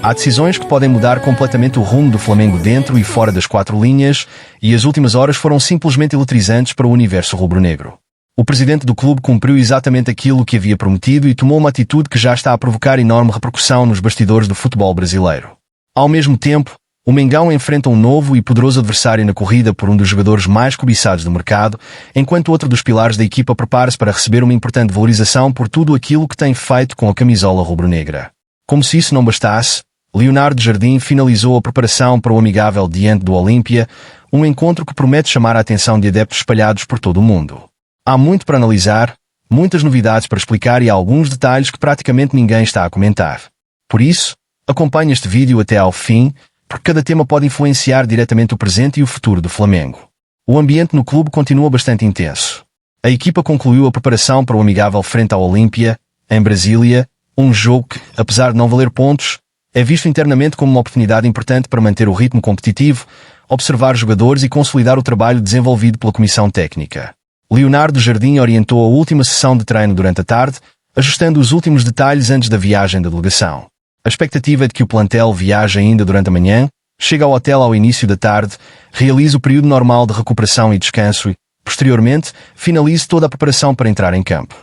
Há decisões que podem mudar completamente o rumo do Flamengo dentro e fora das quatro linhas, e as últimas horas foram simplesmente eletrizantes para o universo rubro-negro. O presidente do clube cumpriu exatamente aquilo que havia prometido e tomou uma atitude que já está a provocar enorme repercussão nos bastidores do futebol brasileiro. Ao mesmo tempo, o Mengão enfrenta um novo e poderoso adversário na corrida por um dos jogadores mais cobiçados do mercado, enquanto outro dos pilares da equipa prepara-se para receber uma importante valorização por tudo aquilo que tem feito com a camisola rubro-negra. Como se isso não bastasse, Leonardo Jardim finalizou a preparação para o amigável diante do Olímpia, um encontro que promete chamar a atenção de adeptos espalhados por todo o mundo. Há muito para analisar, muitas novidades para explicar e alguns detalhes que praticamente ninguém está a comentar. Por isso, acompanhe este vídeo até ao fim, porque cada tema pode influenciar diretamente o presente e o futuro do Flamengo. O ambiente no clube continua bastante intenso. A equipa concluiu a preparação para o amigável frente ao Olímpia, em Brasília, um jogo que, apesar de não valer pontos, é visto internamente como uma oportunidade importante para manter o ritmo competitivo, observar jogadores e consolidar o trabalho desenvolvido pela comissão técnica. Leonardo Jardim orientou a última sessão de treino durante a tarde, ajustando os últimos detalhes antes da viagem da delegação. A expectativa é de que o plantel viaje ainda durante a manhã, chegue ao hotel ao início da tarde, realize o período normal de recuperação e descanso e, posteriormente, finalize toda a preparação para entrar em campo.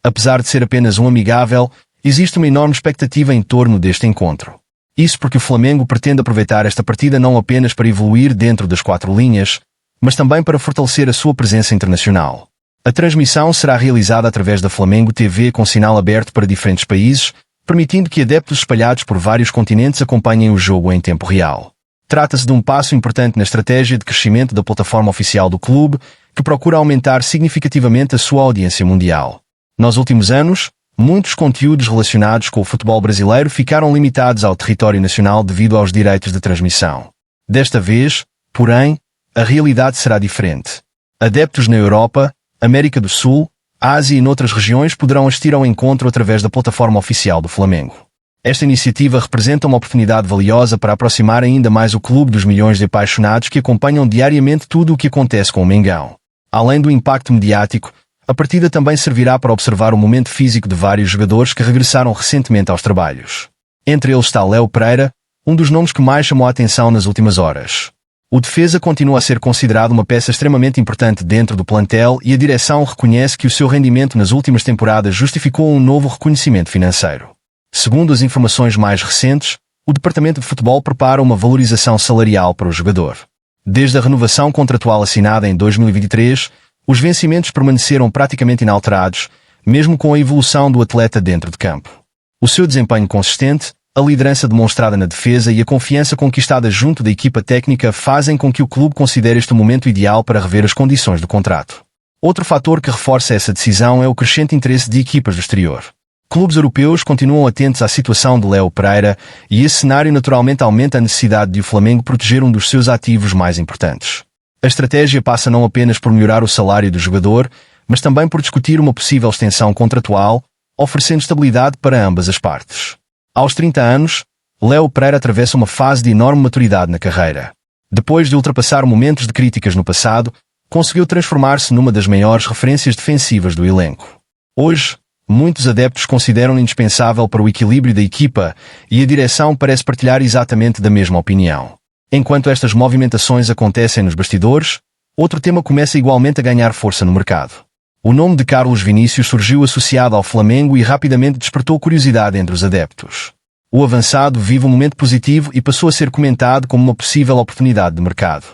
Apesar de ser apenas um amigável, existe uma enorme expectativa em torno deste encontro. Isso porque o Flamengo pretende aproveitar esta partida não apenas para evoluir dentro das quatro linhas, mas também para fortalecer a sua presença internacional. A transmissão será realizada através da Flamengo TV com sinal aberto para diferentes países, permitindo que adeptos espalhados por vários continentes acompanhem o jogo em tempo real. Trata-se de um passo importante na estratégia de crescimento da plataforma oficial do clube, que procura aumentar significativamente a sua audiência mundial. Nos últimos anos, muitos conteúdos relacionados com o futebol brasileiro ficaram limitados ao território nacional devido aos direitos de transmissão. Desta vez, porém, a realidade será diferente. Adeptos na Europa, América do Sul, Ásia e noutras regiões poderão assistir ao encontro através da plataforma oficial do Flamengo. Esta iniciativa representa uma oportunidade valiosa para aproximar ainda mais o clube dos milhões de apaixonados que acompanham diariamente tudo o que acontece com o Mengão. Além do impacto mediático, a partida também servirá para observar o momento físico de vários jogadores que regressaram recentemente aos trabalhos. Entre eles está Léo Pereira, um dos nomes que mais chamou a atenção nas últimas horas. O defesa continua a ser considerado uma peça extremamente importante dentro do plantel e a direção reconhece que o seu rendimento nas últimas temporadas justificou um novo reconhecimento financeiro. Segundo as informações mais recentes, o Departamento de Futebol prepara uma valorização salarial para o jogador. Desde a renovação contratual assinada em 2023, os vencimentos permaneceram praticamente inalterados, mesmo com a evolução do atleta dentro de campo. O seu desempenho consistente, a liderança demonstrada na defesa e a confiança conquistada junto da equipa técnica fazem com que o clube considere este o momento ideal para rever as condições do contrato. Outro fator que reforça essa decisão é o crescente interesse de equipas do exterior. Clubes europeus continuam atentos à situação de Léo Pereira e esse cenário naturalmente aumenta a necessidade de o Flamengo proteger um dos seus ativos mais importantes. A estratégia passa não apenas por melhorar o salário do jogador, mas também por discutir uma possível extensão contratual, oferecendo estabilidade para ambas as partes. Aos 30 anos, Léo Pereira atravessa uma fase de enorme maturidade na carreira. Depois de ultrapassar momentos de críticas no passado, conseguiu transformar-se numa das maiores referências defensivas do elenco. Hoje, muitos adeptos consideram-no indispensável para o equilíbrio da equipa e a direção parece partilhar exatamente da mesma opinião. Enquanto estas movimentações acontecem nos bastidores, outro tema começa igualmente a ganhar força no mercado. O nome de Carlos Vinícius surgiu associado ao Flamengo e rapidamente despertou curiosidade entre os adeptos. O avançado vive um momento positivo e passou a ser comentado como uma possível oportunidade de mercado.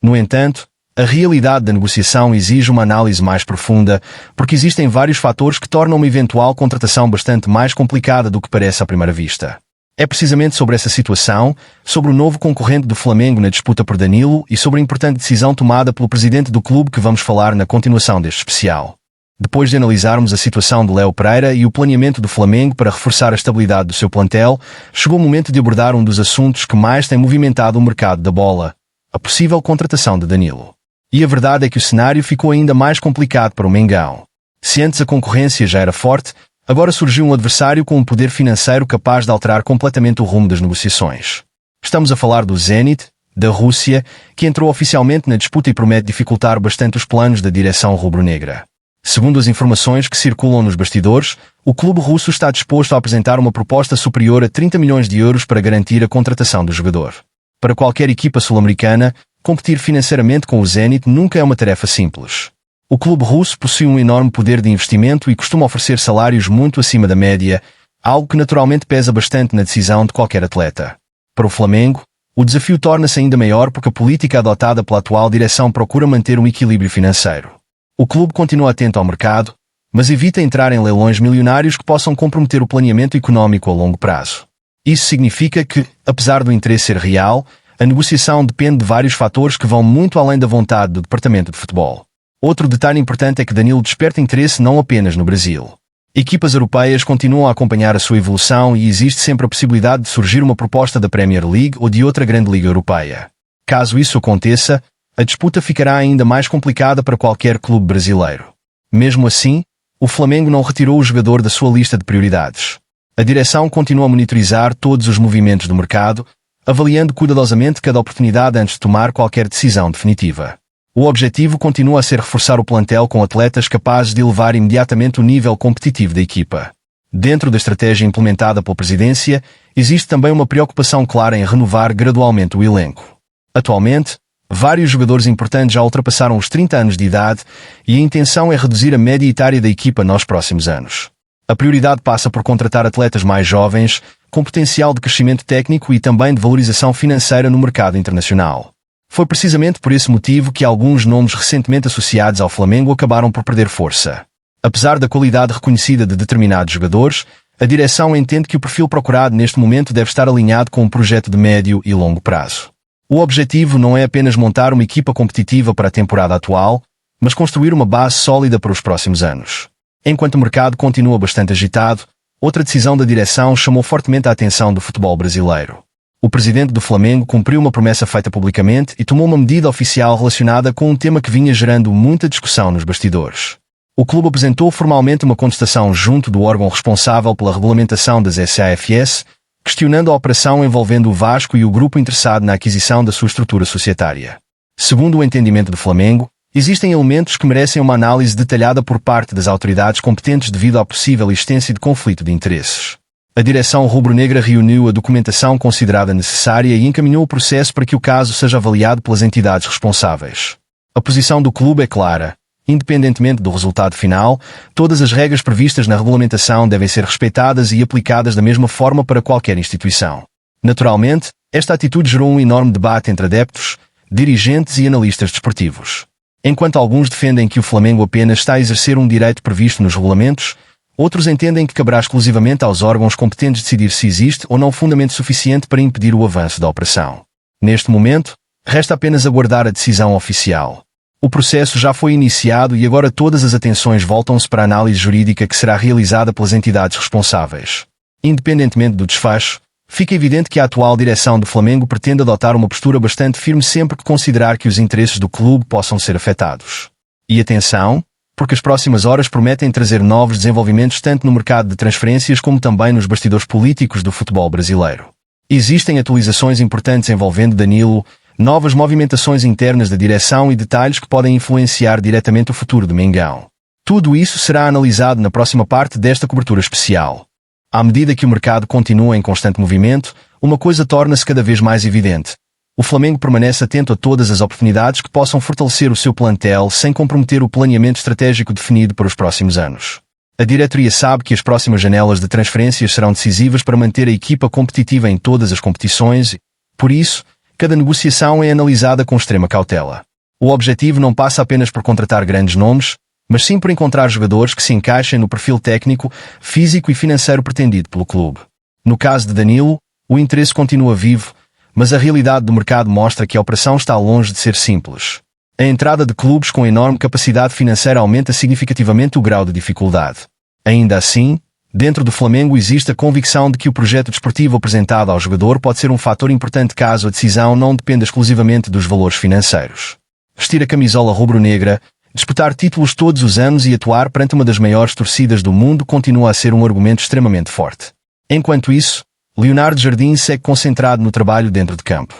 No entanto, a realidade da negociação exige uma análise mais profunda, porque existem vários fatores que tornam uma eventual contratação bastante mais complicada do que parece à primeira vista. É precisamente sobre essa situação, sobre o novo concorrente do Flamengo na disputa por Danilo e sobre a importante decisão tomada pelo presidente do clube que vamos falar na continuação deste especial. Depois de analisarmos a situação de Léo Pereira e o planeamento do Flamengo para reforçar a estabilidade do seu plantel, chegou o momento de abordar um dos assuntos que mais tem movimentado o mercado da bola, a possível contratação de Danilo. E a verdade é que o cenário ficou ainda mais complicado para o Mengão. Se antes a concorrência já era forte, agora surgiu um adversário com um poder financeiro capaz de alterar completamente o rumo das negociações. Estamos a falar do Zenit, da Rússia, que entrou oficialmente na disputa e promete dificultar bastante os planos da direção rubro-negra. Segundo as informações que circulam nos bastidores, O clube russo está disposto a apresentar uma proposta superior a 30 milhões de euros para garantir a contratação do jogador. Para qualquer equipa sul-americana, competir financeiramente com o Zenit nunca é uma tarefa simples. O clube russo possui um enorme poder de investimento e costuma oferecer salários muito acima da média, algo que naturalmente pesa bastante na decisão de qualquer atleta. Para o Flamengo, o desafio torna-se ainda maior porque a política adotada pela atual direção procura manter um equilíbrio financeiro. O clube continua atento ao mercado, mas evita entrar em leilões milionários que possam comprometer o planeamento econômico a longo prazo. Isso significa que, apesar do interesse ser real, a negociação depende de vários fatores que vão muito além da vontade do departamento de futebol. Outro detalhe importante é que Danilo desperta interesse não apenas no Brasil. Equipas europeias continuam a acompanhar a sua evolução e existe sempre a possibilidade de surgir uma proposta da Premier League ou de outra grande liga europeia. Caso isso aconteça, a disputa ficará ainda mais complicada para qualquer clube brasileiro. Mesmo assim, o Flamengo não retirou o jogador da sua lista de prioridades. A direção continua a monitorizar todos os movimentos do mercado, avaliando cuidadosamente cada oportunidade antes de tomar qualquer decisão definitiva. O objetivo continua a ser reforçar o plantel com atletas capazes de elevar imediatamente o nível competitivo da equipa. Dentro da estratégia implementada pela presidência, existe também uma preocupação clara em renovar gradualmente o elenco. Atualmente, vários jogadores importantes já ultrapassaram os 30 anos de idade e a intenção é reduzir a média etária da equipa nos próximos anos. A prioridade passa por contratar atletas mais jovens, com potencial de crescimento técnico e também de valorização financeira no mercado internacional. Foi precisamente por esse motivo que alguns nomes recentemente associados ao Flamengo acabaram por perder força. Apesar da qualidade reconhecida de determinados jogadores, a direção entende que o perfil procurado neste momento deve estar alinhado com um projeto de médio e longo prazo. O objetivo não é apenas montar uma equipa competitiva para a temporada atual, mas construir uma base sólida para os próximos anos. Enquanto o mercado continua bastante agitado, outra decisão da direção chamou fortemente a atenção do futebol brasileiro. O presidente do Flamengo cumpriu uma promessa feita publicamente e tomou uma medida oficial relacionada com um tema que vinha gerando muita discussão nos bastidores. O clube apresentou formalmente uma contestação junto do órgão responsável pela regulamentação das SAFs, questionando a operação envolvendo o Vasco e o grupo interessado na aquisição da sua estrutura societária. Segundo o entendimento do Flamengo, existem elementos que merecem uma análise detalhada por parte das autoridades competentes devido à possível existência de conflito de interesses. A direção rubro-negra reuniu a documentação considerada necessária e encaminhou o processo para que o caso seja avaliado pelas entidades responsáveis. A posição do clube é clara. Independentemente do resultado final, todas as regras previstas na regulamentação devem ser respeitadas e aplicadas da mesma forma para qualquer instituição. Naturalmente, esta atitude gerou um enorme debate entre adeptos, dirigentes e analistas desportivos. Enquanto alguns defendem que o Flamengo apenas está a exercer um direito previsto nos regulamentos, outros entendem que caberá exclusivamente aos órgãos competentes decidir se existe ou não fundamento suficiente para impedir o avanço da operação. Neste momento, resta apenas aguardar a decisão oficial. O processo já foi iniciado e agora todas as atenções voltam-se para a análise jurídica que será realizada pelas entidades responsáveis. Independentemente do desfecho, fica evidente que a atual direção do Flamengo pretende adotar uma postura bastante firme sempre que considerar que os interesses do clube possam ser afetados. E atenção, porque as próximas horas prometem trazer novos desenvolvimentos tanto no mercado de transferências como também nos bastidores políticos do futebol brasileiro. Existem atualizações importantes envolvendo Danilo, novas movimentações internas da direção e detalhes que podem influenciar diretamente o futuro de Mengão. Tudo isso será analisado na próxima parte desta cobertura especial. À medida que o mercado continua em constante movimento, uma coisa torna-se cada vez mais evidente. O Flamengo permanece atento a todas as oportunidades que possam fortalecer o seu plantel sem comprometer o planeamento estratégico definido para os próximos anos. A diretoria sabe que as próximas janelas de transferências serão decisivas para manter a equipa competitiva em todas as competições e, por isso, cada negociação é analisada com extrema cautela. O objetivo não passa apenas por contratar grandes nomes, mas sim por encontrar jogadores que se encaixem no perfil técnico, físico e financeiro pretendido pelo clube. No caso de Danilo, o interesse continua vivo, mas a realidade do mercado mostra que a operação está longe de ser simples. A entrada de clubes com enorme capacidade financeira aumenta significativamente o grau de dificuldade. Ainda assim, dentro do Flamengo existe a convicção de que o projeto desportivo apresentado ao jogador pode ser um fator importante caso a decisão não dependa exclusivamente dos valores financeiros. Vestir a camisola rubro-negra, disputar títulos todos os anos e atuar perante uma das maiores torcidas do mundo continua a ser um argumento extremamente forte. Enquanto isso, Leonardo Jardim segue concentrado no trabalho dentro de campo.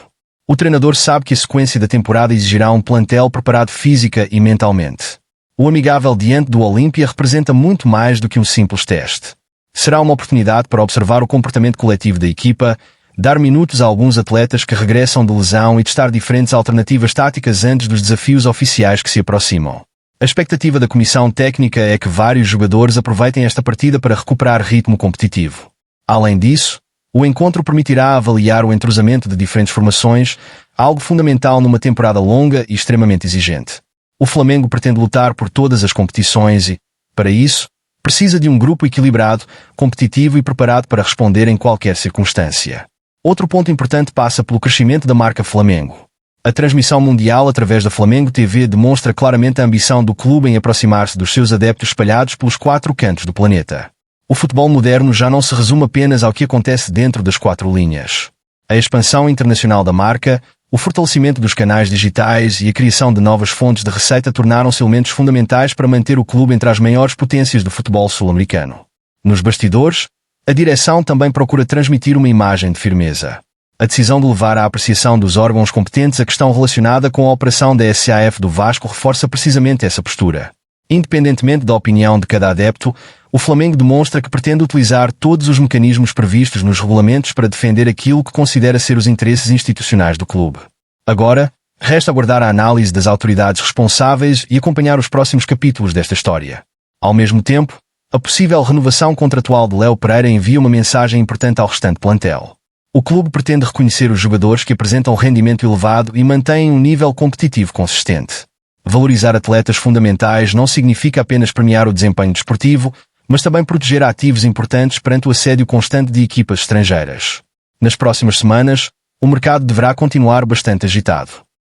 O treinador sabe que a sequência da temporada exigirá um plantel preparado física e mentalmente. O amigável diante do Olímpia representa muito mais do que um simples teste. Será uma oportunidade para observar o comportamento coletivo da equipa, dar minutos a alguns atletas que regressam de lesão e testar diferentes alternativas táticas antes dos desafios oficiais que se aproximam. A expectativa da comissão técnica é que vários jogadores aproveitem esta partida para recuperar ritmo competitivo. Além disso, o encontro permitirá avaliar o entrosamento de diferentes formações, algo fundamental numa temporada longa e extremamente exigente. O Flamengo pretende lutar por todas as competições e, para isso, precisa de um grupo equilibrado, competitivo e preparado para responder em qualquer circunstância. Outro ponto importante passa pelo crescimento da marca Flamengo. A transmissão mundial através da Flamengo TV demonstra claramente a ambição do clube em aproximar-se dos seus adeptos espalhados pelos 4 cantos do planeta. O futebol moderno já não se resume apenas ao que acontece dentro das 4 linhas. A expansão internacional da marca, o fortalecimento dos canais digitais e a criação de novas fontes de receita tornaram-se elementos fundamentais para manter o clube entre as maiores potências do futebol sul-americano. Nos bastidores, a direção também procura transmitir uma imagem de firmeza. A decisão de levar à apreciação dos órgãos competentes a questão relacionada com a operação da SAF do Vasco reforça precisamente essa postura. Independentemente da opinião de cada adepto, o Flamengo demonstra que pretende utilizar todos os mecanismos previstos nos regulamentos para defender aquilo que considera ser os interesses institucionais do clube. Agora, resta aguardar a análise das autoridades responsáveis e acompanhar os próximos capítulos desta história. Ao mesmo tempo, a possível renovação contratual de Léo Pereira envia uma mensagem importante ao restante plantel. O clube pretende reconhecer os jogadores que apresentam rendimento elevado e mantêm um nível competitivo consistente. Valorizar atletas fundamentais não significa apenas premiar o desempenho desportivo, mas também proteger ativos importantes perante o assédio constante de equipas estrangeiras. Nas próximas semanas, o mercado deverá continuar bastante agitado.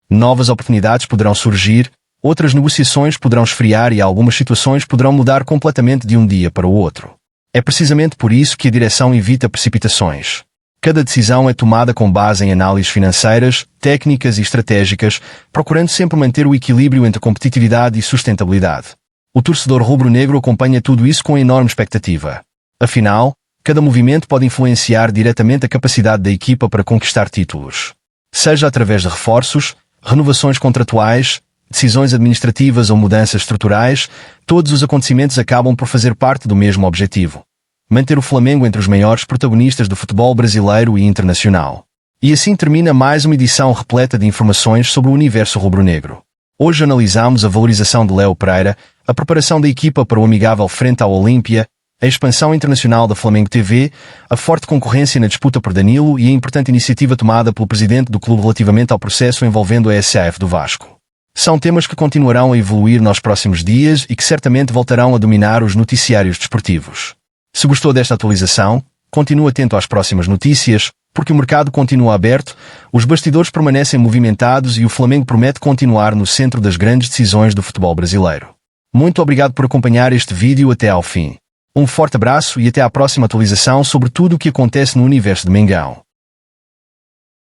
Novas oportunidades poderão surgir, outras negociações poderão esfriar e algumas situações poderão mudar completamente de um dia para o outro. É precisamente por isso que a direção evita precipitações. Cada decisão é tomada com base em análises financeiras, técnicas e estratégicas, procurando sempre manter o equilíbrio entre competitividade e sustentabilidade. O torcedor rubro-negro acompanha tudo isso com enorme expectativa. Afinal, cada movimento pode influenciar diretamente a capacidade da equipa para conquistar títulos. Seja através de reforços, renovações contratuais, decisões administrativas ou mudanças estruturais, todos os acontecimentos acabam por fazer parte do mesmo objetivo: manter o Flamengo entre os maiores protagonistas do futebol brasileiro e internacional. E assim termina mais uma edição repleta de informações sobre o universo rubro-negro. Hoje analisamos a valorização de Léo Pereira, a preparação da equipa para o amigável frente ao Olímpia, a expansão internacional da Flamengo TV, a forte concorrência na disputa por Danilo e a importante iniciativa tomada pelo presidente do clube relativamente ao processo envolvendo a SAF do Vasco. São temas que continuarão a evoluir nos próximos dias e que certamente voltarão a dominar os noticiários desportivos. Se gostou desta atualização, continue atento às próximas notícias, porque o mercado continua aberto, os bastidores permanecem movimentados e o Flamengo promete continuar no centro das grandes decisões do futebol brasileiro. Muito obrigado por acompanhar este vídeo até ao fim. Um forte abraço e até à próxima atualização sobre tudo o que acontece no universo de Mengão.